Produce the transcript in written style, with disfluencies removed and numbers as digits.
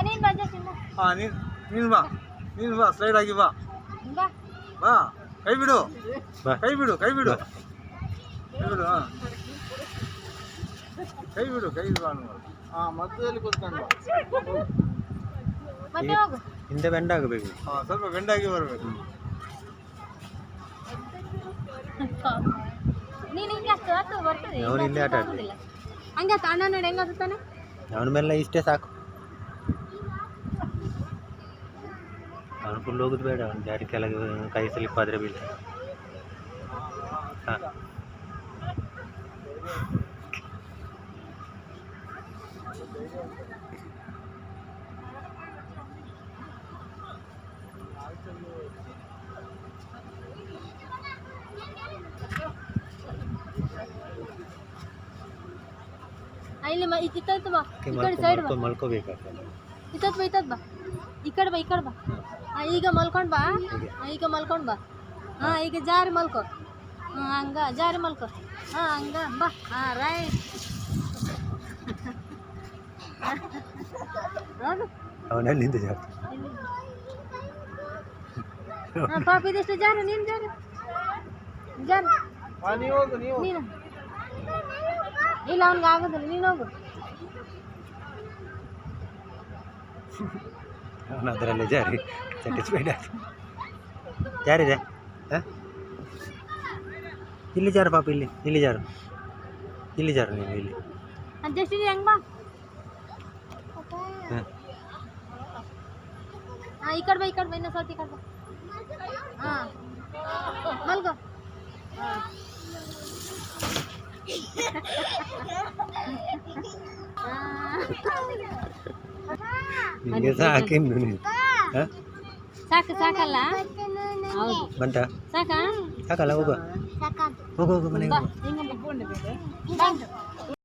ನೀನು ಬಾ ಜಸ್ಟ್ ಹಾಂ ನೀನು ಬಾ ಸ್ಲೈಡ್ ಆಗಿ ಬಾ ಬಾ ಬಾ ಕೈ ಬಿಡು ಕೈ ಬಿಡು ಕೈ ಬಿಡು ಕೈ ಬಿಡು ಹಾಂ ಕೈ ಬಿಡು ಕೈ ಬಿಡು ಹಾಂ ಮಧ್ಯದಲ್ಲಿ ಕೂತ್ಕೊಂಡು ಮತ್ತೆ ಹೋಗು ಹಿಂದೆ ಬೆಂಡ್ ಆಗಬೇಕು. ಹಾಂ ಸ್ವಲ್ಪ ಬೆಂಡಾಗಿ ಬರಬೇಕು. ನೀನು ಹಿಂಗೆ ಹತ್ತು ಹತ್ತು ಬರ್ತದೆ ಅವನು ಇಲ್ಲಿ ಆಟ ಆಡ್ತಾನೆ. ಹಂಗೆ ಅಣ್ಣ ನೋಡಿ ಹೆಂಗೆ ಹತ್ತಾನೆ ಅವನ ಮೇಲೆ ಇಷ್ಟೇ ಸಾಕು. ಅವನು ಫುಲ್ ಹೋಗೋದು ಬೇಡ. ಅವನು ಜಾರಿ ಕೆಳಗೆ ಕೈ ಸ್ಲಿಪ್ ಆದರೆ ಬೀಳ್ತಾನೆ. ಹಾಂ ಇಲ್ಲಿ ಇತ್ತತ್ತು ಬಾ ಈ ಕಡೆ ಸೈಡ್ ಬಾ ಮಲ್ಕೋಬೇಕಾಗ್ತದೆ. ಇತ್ತತ್ತು ಬಾ ಇತ್ತತ್ತು ಬಾ ಈ ಕಡೆ ಬಾ ಈಗ ಮಲ್ಕೊಂಡು ಬಾ ಈಗ ಮಲ್ಕೊಂಡು ಬಾ ಹಾಂ ಈಗ ಜಾರಿ ಮಲ್ಕೋ ಹಾಂ ಹಂಗ ಜಾರಿ ಮಲ್ಕೋ ಹಾಂ ಹಂಗ ಬಾ ಹಾಂ ರೈಟ್ ನೋಡು ಅವನಲ್ಲಿಂದ ಜಾರಿ ಹಾಂ ಪಾಪ ಇದೆಷ್ಟು ಜಾರು ನೀನು ಜಾರು ನೀವು ಹೋಗು ನೀವು ನೀನು ಇಲ್ಲ ಅವ್ನಿಗೆ ಆಗೋದಿಲ್ಲ ನೀನು ಹೋಗು ಅವನು ಅದರಲ್ಲೇ ಜಾರಿ ಸ್ಯಾಟಿಸ್ಫೈಡ್ ಆಗ್ತದೆ. ಜಾರಿದೆ ಹಾಂ ಇಲ್ಲಿ ಜಾರು ಪಾಪ ಇಲ್ಲಿ ಜಾರು ನೀನು ಇಲ್ಲಿ ಜಸ್ಟ್ ಇದು ಹೆಂಗೆ ಬಾ ಹಾಂ ಹಾಂ ಈ ಕಡೆ ಬಾ ಇನ್ನೂ ಸ್ವಲ್ಪ ಈ ಕಡೆ ಬಾ ಹಾಂ ಮಲ್ಗೋ ನಿಮಗೆ ಸಾಕಿನ್ನು ನೀನು ಹಾಂ ಸಾಕಲ್ಲ ಹೌದು ಬಂಟ ಸಾಕಾ ಸಾಕಲ್ಲ ಹೋಗು ಹೋಗು ಮನೆಗೆ ಹೋಗು. ಹಿಂಗೆ